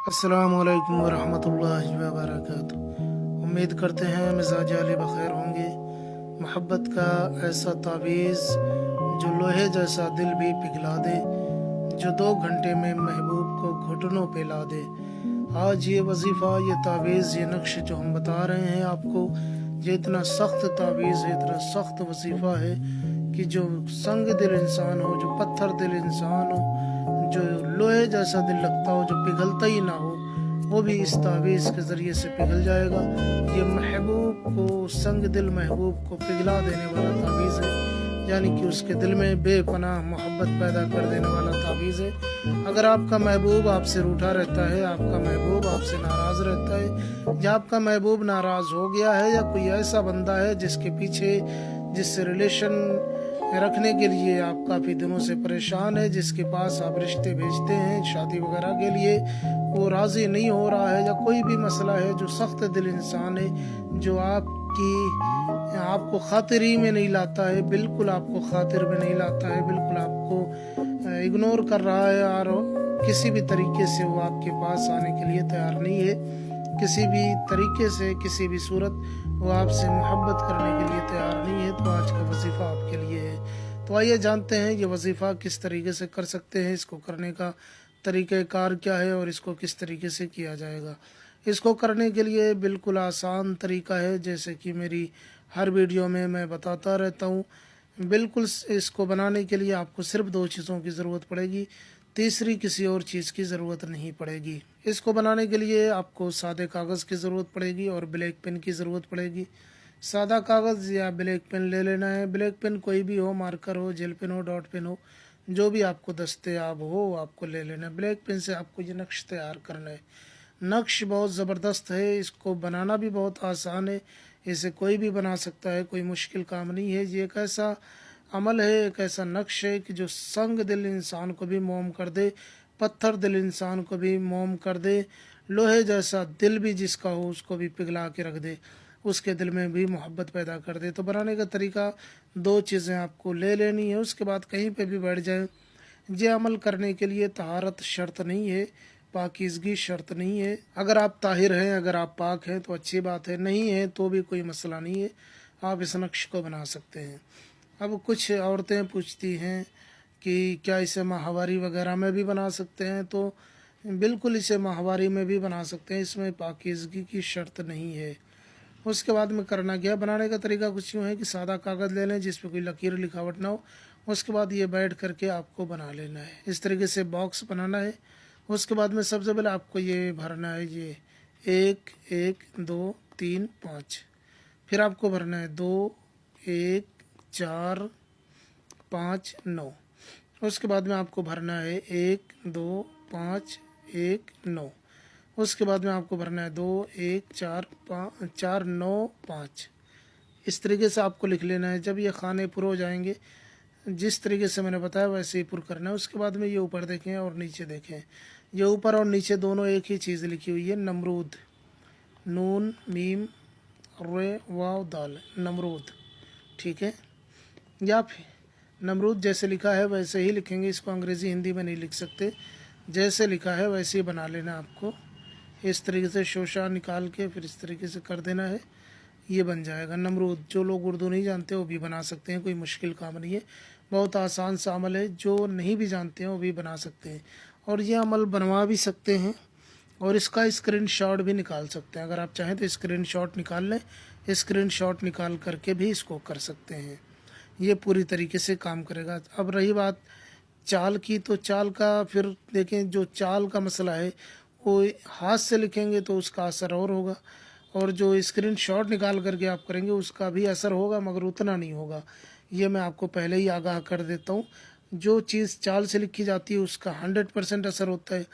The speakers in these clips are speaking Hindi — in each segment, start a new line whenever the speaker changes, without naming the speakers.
अस्सलामुअलैकुम वरहमतुल्लाहि वबरकातुहू। उम्मीद करते हैं मिजाज आले बखैर होंगे। मोहब्बत का ऐसा तावीज़ जो लोहे जैसा दिल भी पिघला दे, जो 2 घंटे में महबूब को घुटनों पे ला दे। आज ये वजीफ़ा, ये तावीज़, ये नक्श जो हम बता रहे हैं आपको, ये इतना सख्त तावीज़ है, इतना सख्त वजीफ़ा है कि जो संग दिल इंसान हो, जो पत्थर दिल इंसान हो, जो लोहे जैसा दिल लगता हो, जो पिघलता ही ना हो, वो भी इस तावीज़ के ज़रिए से पिघल जाएगा। ये महबूब को, संग दिल महबूब को पिघला देने वाला तावीज़ है, यानी कि उसके दिल में बेपनाह मोहब्बत पैदा कर देने वाला तावीज़ है। अगर आपका महबूब आपसे रूठा रहता है, आपका महबूब आपसे नाराज़ रहता है, या आपका महबूब नाराज़ हो गया है, या कोई ऐसा बंदा है जिसके पीछे, जिससे रिलेशन रखने के लिए आप काफ़ी दिनों से परेशान है, जिसके पास आप रिश्ते भेजते हैं शादी वगैरह के लिए, वो राज़ी नहीं हो रहा है, या कोई भी मसला है, जो सख्त दिल इंसान है, जो आपको खातिर ही में नहीं लाता है, बिल्कुल आपको खातिर में नहीं लाता है, बिल्कुल आपको इग्नोर कर रहा है, और किसी भी तरीके से वो आपके पास आने के लिए तैयार नहीं है, किसी भी तरीके से, किसी भी सूरत वो आपसे मोहब्बत करने के लिए तैयार नहीं है। तो आज का वजीफ़ा आपके लिए है। तो आइए जानते हैं ये वजीफ़ा किस तरीके से कर सकते हैं, इसको करने का तरीक़ाकार क्या है और इसको किस तरीके से किया जाएगा। इसको करने के लिए बिल्कुल आसान तरीका है, जैसे कि मेरी हर वीडियो में मैं बताता रहता हूँ। बिल्कुल इसको बनाने के लिए आपको सिर्फ 2 चीज़ों की ज़रूरत पड़ेगी, तीसरी किसी और चीज़ की ज़रूरत नहीं पड़ेगी। इसको बनाने के लिए आपको सादे कागज़ की ज़रूरत पड़ेगी और ब्लैक पेन की ज़रूरत पड़ेगी। सादा कागज़ या ब्लैक पेन ले लेना है। ब्लैक पेन कोई भी हो, मार्कर हो, जेल पेन हो, डॉट पेन हो, जो भी आपको दस्तयाब हो आपको ले लेना है। ब्लैक पेन से आपको ये नक्श तैयार करना है। नक्श बहुत ज़बरदस्त है, इसको बनाना भी बहुत आसान है, इसे कोई भी बना सकता है, कोई मुश्किल काम नहीं है। ये एक ऐसा अमल है, एक ऐसा नक्श है कि जो संग दिल इंसान को भी मोम कर दे, पत्थर दिल इंसान को भी मोम कर दे, लोहे जैसा दिल भी जिसका हो उसको भी पिघला के रख दे, उसके दिल में भी मोहब्बत पैदा कर दे। तो बनाने का तरीका, 2 चीज़ें आपको ले लेनी है, उसके बाद कहीं पे भी बैठ जाए। ये अमल करने के लिए तहारत शर्त नहीं है, पाकीज़गी शर्त नहीं है। अगर आप ताहिर हैं, अगर आप पाक हैं तो अच्छी बात है, नहीं है तो भी कोई मसला नहीं है, आप इस नक्श को बना सकते हैं। अब कुछ औरतें पूछती हैं कि क्या इसे माहवारी वगैरह में भी बना सकते हैं, तो बिल्कुल इसे माहवारी में भी बना सकते हैं, इसमें पाकीज़गी की शर्त नहीं है। उसके बाद में करना क्या, बनाने का तरीका कुछ यूँ है कि सादा कागज़ ले लें जिस पे कोई लकीर लिखावट ना हो। उसके बाद ये बैठ करके आपको बना लेना है, इस तरीके से बॉक्स बनाना है। उसके बाद में सबसे पहले आपको ये भरना है, ये 1 1 2 3 5, फिर आपको भरना है 2 1 4 5 9। उसके बाद में आपको भरना है 1 2 5 1 9। उसके बाद में आपको भरना है 2 1 4 5 4 9 5। इस तरीके से आपको लिख लेना है। जब ये खाने पुर हो जाएंगे, जिस तरीके से मैंने बताया वैसे ही पुर करना है। उसके बाद में ये ऊपर देखें और नीचे देखें, ये ऊपर और नीचे दोनों एक ही चीज़ लिखी हुई है, नमरूद, नून मीम रे वाव दाल, नमरूद, ठीक है। या फिर नमरूद जैसे लिखा है वैसे ही लिखेंगे, इसको अंग्रेज़ी हिंदी में नहीं लिख सकते, जैसे लिखा है वैसे ही बना लेना आपको। इस तरीके से शोशा निकाल के फिर इस तरीके से कर देना है, ये बन जाएगा नमरूद। जो लोग उर्दू नहीं जानते वो भी बना सकते हैं, कोई मुश्किल काम नहीं है, बहुत आसान सा अमल है, जो नहीं भी जानते हैं वो भी बना सकते हैं, और ये अमल बनवा भी सकते हैं, और इसका स्क्रीनशॉट भी निकाल सकते हैं। अगर आप चाहें तो स्क्रीनशॉट निकाल लें, स्क्रीनशॉट निकाल करके भी इसको कर सकते हैं, ये पूरी तरीके से काम करेगा। अब रही बात चाल की, तो चाल का फिर देखें, जो चाल का मसला है वो हाथ से लिखेंगे तो उसका असर और होगा, और जो स्क्रीनशॉट निकाल करके आप करेंगे उसका भी असर होगा, मगर उतना नहीं होगा। ये मैं आपको पहले ही आगाह कर देता हूँ। जो चीज़ चाल से लिखी जाती है उसका 100% असर होता है,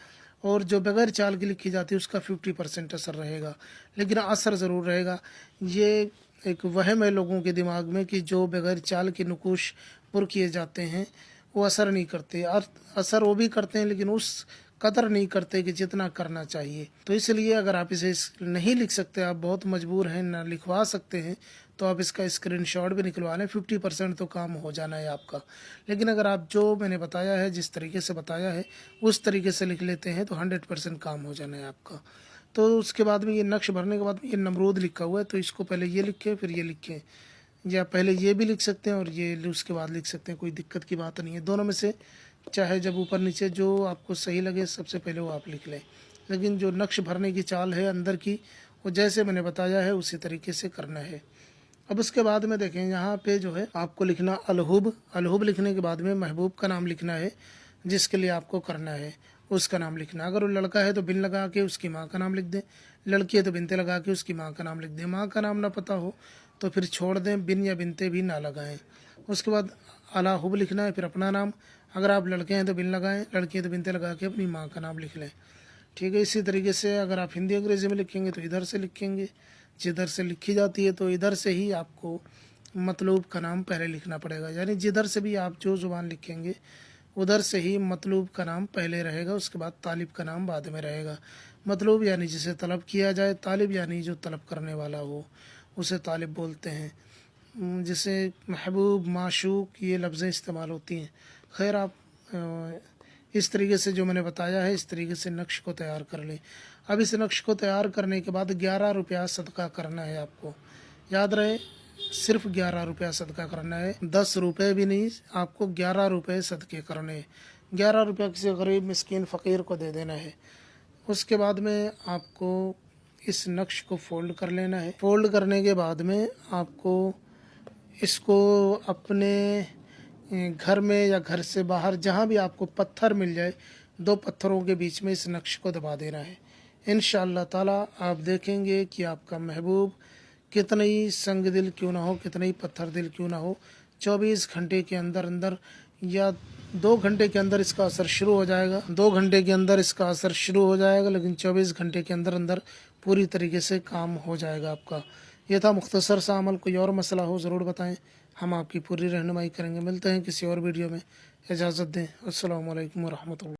और जो बगैर चाल की लिखी जाती है उसका 50% असर रहेगा, लेकिन असर ज़रूर रहेगा। ये एक वहम है लोगों के दिमाग में कि जो बगैर चाल के नुकुश पुर किए जाते हैं वो असर नहीं करते। असर वो भी करते हैं, लेकिन उस कदर नहीं करते कि जितना करना चाहिए। तो इसलिए अगर आप इसे नहीं लिख सकते, आप बहुत मजबूर हैं, ना लिखवा सकते हैं, तो आप इसका स्क्रीनशॉट भी निकलवा लें। 50% तो काम हो जाना है आपका। लेकिन अगर आप जो मैंने बताया है, जिस तरीके से बताया है, उस तरीके से लिख लेते हैं तो 100% काम हो जाना है आपका। तो उसके बाद में ये नक्श भरने के बाद में ये नमरूद लिखा हुआ है, तो इसको पहले ये लिखें फिर ये लिखें, या पहले ये भी लिख सकते हैं और ये उसके बाद लिख सकते हैं, कोई दिक्कत की बात नहीं है। दोनों में से चाहे जब ऊपर नीचे जो आपको सही लगे सबसे पहले वो आप लिख लें। लेकिन जो नक्श भरने की चाल है अंदर की, वो जैसे मैंने बताया है उसी तरीके से करना है। अब उसके बाद में देखें यहाँ पे जो है आपको लिखना अलहुब। अलहुब लिखने के बाद में महबूब का नाम लिखना है, जिसके लिए आपको करना है उसका नाम लिखना। अगर वो लड़का है तो बिन लगा के उसकी माँ का नाम लिख दें, लड़की है तो बिनते लगा के उसकी माँ का नाम लिख दें। माँ का नाम ना पता हो तो फिर छोड़ दें, बिन या बिनते भी ना लगाएं। उसके बाद अलाहुब लिखना है, फिर अपना नाम। अगर आप लड़के हैं तो बिन लगाएं, लड़की है तो बिनते लगा के अपनी माँ का नाम लिख लें। ठीक है। इसी तरीके से अगर आप हिंदी अंग्रेज़ी में लिखेंगे तो इधर से लिखेंगे, जिधर से लिखी जाती है तो इधर से ही आपको मतलूब का नाम पहले लिखना पड़ेगा। यानी जिधर से भी आप जो ज़ुबान लिखेंगे उधर से ही मतलूब का नाम पहले रहेगा, उसके बाद तालिब का नाम बाद में रहेगा। मतलूब यानी जिसे तलब किया जाए, तालिब यानी जो तलब करने वाला हो उसे तालिब बोलते हैं। जिसे महबूब, माशूक ये लफ्ज़ें इस्तेमाल होती हैं। खैर, आप इस तरीके से जो मैंने बताया है इस तरीके से नक्श को तैयार कर लें। अब इस नक्श को तैयार करने के बाद 11 रुपया सदका करना है आपको। याद रहे, सिर्फ 11 रुपया सदका करना है, 10 रुपये भी नहीं, आपको 11 रुपये सदके करने हैं। 11 रुपया किसी गरीब मिस्कीन फ़कीर को दे देना है। उसके बाद में आपको इस नक्श को फोल्ड कर लेना है। फोल्ड करने के बाद में आपको इसको अपने घर में या घर से बाहर जहाँ भी आपको पत्थर मिल जाए, 2 पत्थरों के बीच में इस नक्श को दबा देना है। इंशाअल्लाह ताला आप देखेंगे कि आपका महबूब कितना ही संग दिल क्यों ना हो, कितना ही पत्थर दिल क्यों ना हो, 24 घंटे के अंदर अंदर या 2 घंटे के अंदर इसका असर शुरू हो जाएगा। 2 घंटे के अंदर इसका असर शुरू हो जाएगा, लेकिन 24 घंटे के अंदर अंदर पूरी तरीके से काम हो जाएगा आपका। यह था मुख्तसर सा अमल। कोई और मसला हो ज़रूर बताएं, हम आपकी पूरी रहनुमाई करेंगे। मिलते हैं किसी और वीडियो में। इजाज़त दें। अस्सलामु अलैकुम व रहमतुल्लाह।